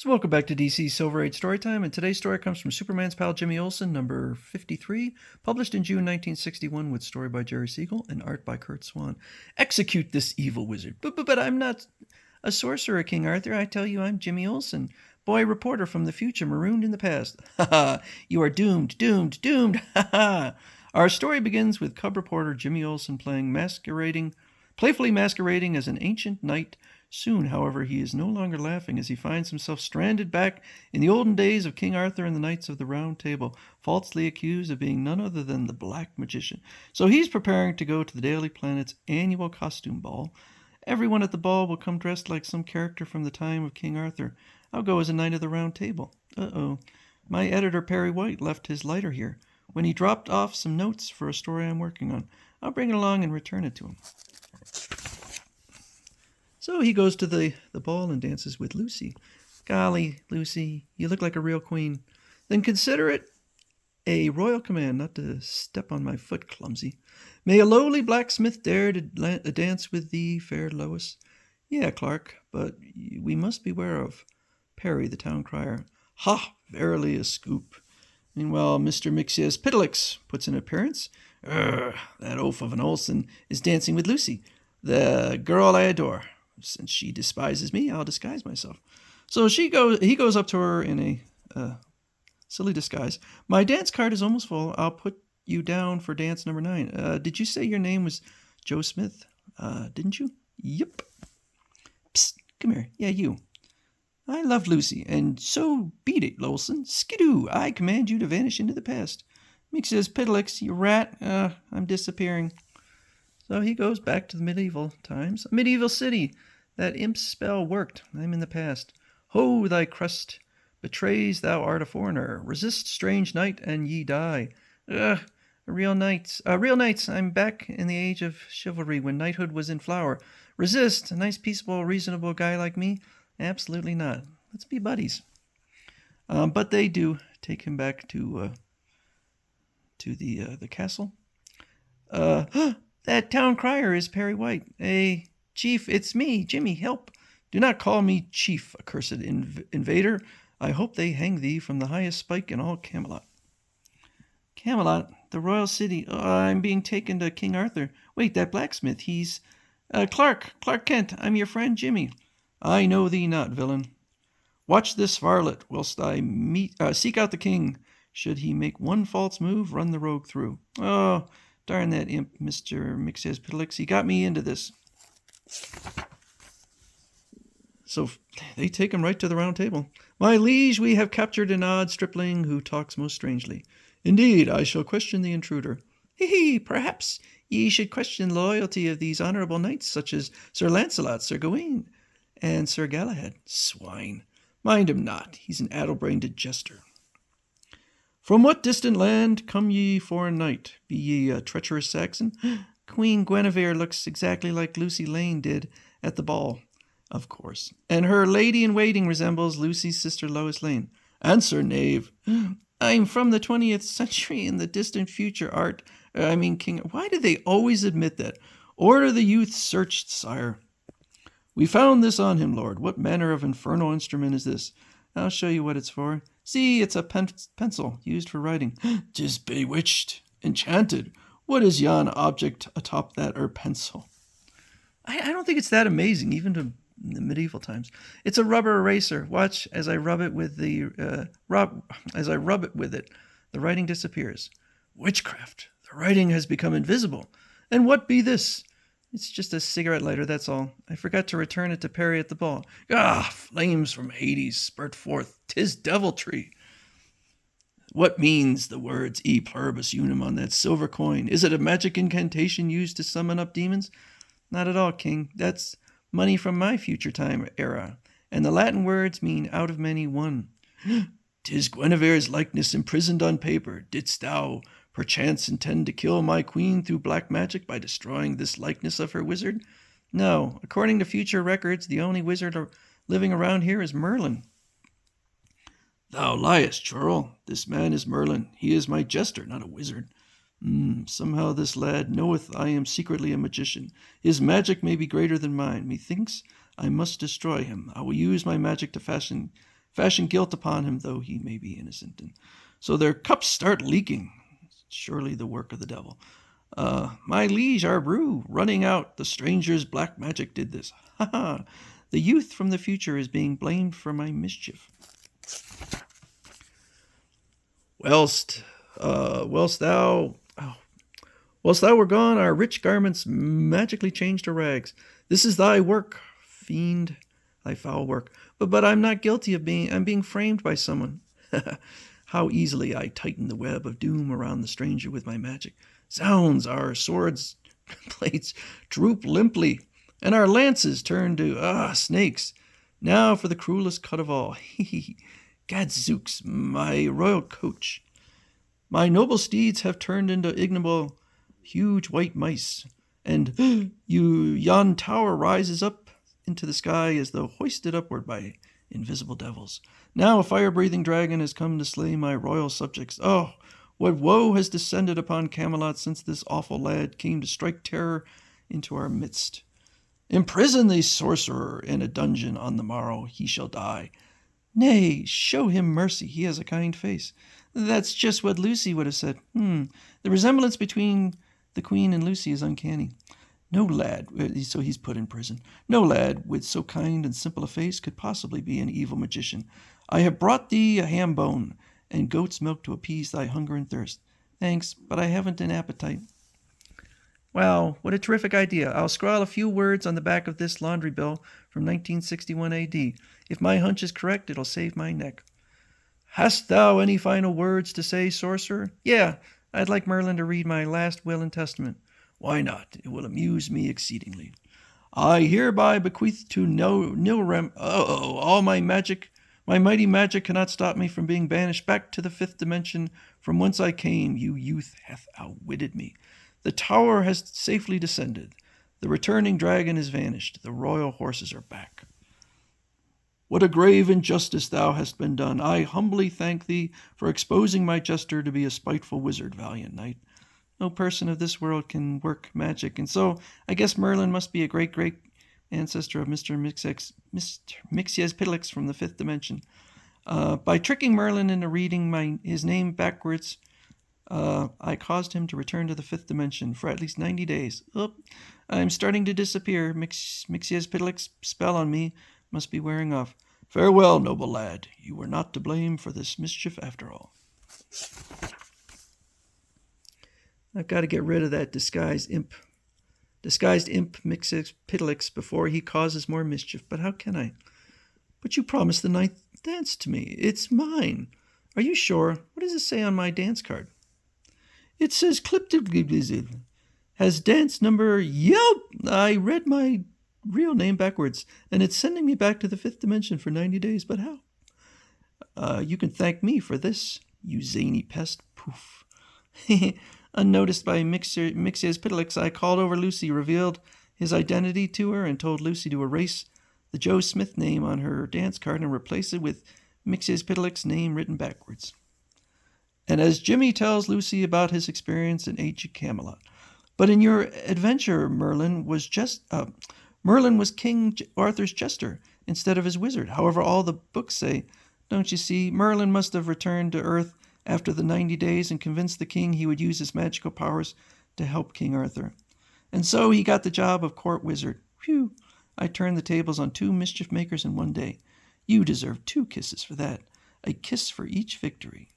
So welcome back to DC Silver Age Storytime, and today's story comes from Superman's pal Jimmy Olsen, number 53, published in June 1961 with story by Jerry Siegel and art by Kurt Swan. Execute this evil wizard. But I'm not a sorcerer, King Arthur. I tell you, I'm Jimmy Olsen, boy reporter from the future, marooned in the past. Ha ha! You are doomed, doomed, doomed! Ha ha! Our story begins with cub reporter Jimmy Olsen playfully masquerading as an ancient knight. Soon, however, he is no longer laughing as he finds himself stranded back in the olden days of King Arthur and the Knights of the Round Table, falsely accused of being none other than the Black Magician. So he's preparing to go to the Daily Planet's annual costume ball. Everyone at the ball will come dressed like some character from the time of King Arthur. I'll go as a Knight of the Round Table. Uh-oh. My editor, Perry White, left his lighter here when he dropped off some notes for a story I'm working on. I'll bring it along and return it to him. So he goes to the ball and dances with Lucy. Golly, Lucy, you look like a real queen. Then consider it a royal command not to step on my foot, clumsy. May a lowly blacksmith dare to dance with thee, fair Lois? Yeah, Clark, but we must beware of Perry, the town crier. Ha! Verily a scoop. Meanwhile, Mr. Mixes puts in an appearance. That oaf of an Olsen is dancing with Lucy, the girl I adore. Since she despises me, I'll disguise myself. So he goes up to her in a silly disguise. My dance card is almost full. I'll put you down for dance number 9. Did you say your name was Joe Smith? Didn't you? Yep. Psst, come here. Yeah, you. I love Lucy, and so beat it, Olsen. Skidoo, I command you to vanish into the past. Mixes Piddlix, you rat. I'm disappearing. So he goes back to the medieval times. A medieval city. That imp's spell worked. I'm in the past. Ho, thy crust betrays thou art a foreigner. Resist, strange knight, and ye die. Real knights. I'm back in the age of chivalry when knighthood was in flower. Resist, a nice, peaceable, reasonable guy like me? Absolutely not. Let's be buddies. But they do take him back to the castle. That town crier is Perry White. Hey, Chief, it's me, Jimmy, help. Do not call me Chief, accursed invader. I hope they hang thee from the highest spike in all Camelot. Camelot, the royal city. I'm being taken to King Arthur. Wait, that blacksmith, he's... Clark Kent, I'm your friend Jimmy. I know thee not, villain. Watch this varlet, whilst I seek out the king. Should he make one false move, run the rogue through. Oh... Darn that imp, Mr. Mixes Piddlix. He got me into this. So they take him right to the round table. My liege, we have captured an odd stripling who talks most strangely. Indeed, I shall question the intruder. Hee, perhaps ye should question the loyalty of these honorable knights, such as Sir Lancelot, Sir Gawain, and Sir Galahad. Swine. Mind him not. He's an addle-brained jester. From what distant land come ye, foreign knight? Be ye a treacherous Saxon? Queen Guinevere looks exactly like Lucy Lane did at the ball, of course. And her lady-in-waiting resembles Lucy's sister Lois Lane. Answer, knave. I'm from the 20th century in the distant future, King. Why do they always admit that? Order the youth searched, sire. We found this on him, lord. What manner of infernal instrument is this? I'll show you what it's for. See, it's a pencil used for writing. 'Tis bewitched, enchanted. What is yon object atop that pencil? I don't think it's that amazing, even to the medieval times. It's a rubber eraser. Watch as I rub it with the the writing disappears. Witchcraft. The writing has become invisible. And what be this? It's just a cigarette lighter, that's all. I forgot to return it to Perry at the ball. Flames from Hades spurt forth. 'Tis deviltry. What means the words E pluribus unum on that silver coin? Is it a magic incantation used to summon up demons? Not at all, King. That's money from my future time era. And the Latin words mean out of many one. 'Tis Guinevere's likeness imprisoned on paper. Didst thou perchance intend to kill my queen through black magic by destroying this likeness of her wizard? No. According to future records, the only wizard living around here is Merlin. Thou liest, churl. This man is Merlin. He is my jester, not a wizard. Somehow this lad knoweth I am secretly a magician. His magic may be greater than mine. Methinks I must destroy him. I will use my magic to fashion fashion guilt upon him, though he may be innocent. And so their cups start leaking. Surely the work of the devil. My liege, our brew, running out. The stranger's black magic did this. Ha ha! The youth from the future is being blamed for my mischief. Whilst thou were gone, our rich garments magically changed to rags. This is thy work, fiend, thy foul work. But I'm not guilty of I'm being framed by someone. How easily I tighten the web of doom around the stranger with my magic. Zounds, our swords' blades droop limply, and our lances turn to, snakes. Now for the cruelest cut of all. Gadzooks, my royal coach. My noble steeds have turned into ignoble, huge white mice, and yon tower rises up into the sky as though hoisted upward by invisible devils. Now a fire-breathing dragon has come to slay my royal subjects. Oh, what woe has descended upon Camelot since this awful lad came to strike terror into our midst. Imprison the sorcerer in a dungeon. On the morrow he shall die. Nay, show him mercy. He has a kind face. That's just what Lucy would have said. The resemblance between the Queen and Lucy is uncanny. No lad, so he's put in prison. No lad with so kind and simple a face could possibly be an evil magician. I have brought thee a ham bone and goat's milk to appease thy hunger and thirst. Thanks, but I haven't an appetite. Wow, what a terrific idea. I'll scrawl a few words on the back of this laundry bill from 1961 AD. If my hunch is correct, it'll save my neck. Hast thou any final words to say, sorcerer? Yeah, I'd like Merlin to read my last will and testament. Why not? It will amuse me exceedingly. I hereby bequeath to Nilrem all my magic. My mighty magic cannot stop me from being banished back to the fifth dimension from whence I came. You youth hath outwitted me. The tower has safely descended. The returning dragon is vanished. The royal horses are back. What a grave injustice thou hast been done. I humbly thank thee for exposing my jester to be a spiteful wizard, valiant knight. No person of this world can work magic, and so I guess Merlin must be a great ancestor of Mr. Mixyazpidlix from the fifth dimension. By tricking Merlin into reading his name backwards, I caused him to return to the fifth dimension for at least 90 days. I'm starting to disappear. Mixyazpidlix's spell on me must be wearing off. Farewell, noble lad. You were not to blame for this mischief after all. I've got to get rid of that disguised imp Mixyazpidlix before he causes more mischief. But how can I? But you promised the ninth dance to me. It's mine. Are you sure? What does it say on my dance card? It says Cliptid has dance number. Yup! I read my real name backwards, and it's sending me back to the fifth dimension for 90 days. But how? You can thank me for this, you zany pest. Poof. Unnoticed by Mixyazpidlix, I called over Lucy, revealed his identity to her, and told Lucy to erase the Joe Smith name on her dance card and replace it with Mixyazpidlix's name written backwards. And as Jimmy tells Lucy about his experience in ancient Camelot. But in your adventure, Merlin was King Arthur's jester instead of his wizard. However, all the books say, don't you see, Merlin must have returned to Earth after the 90 days and convinced the king he would use his magical powers to help King Arthur. And so he got the job of court wizard. Phew, I turned the tables on 2 mischief makers in one day. You deserve 2 kisses for that. A kiss for each victory.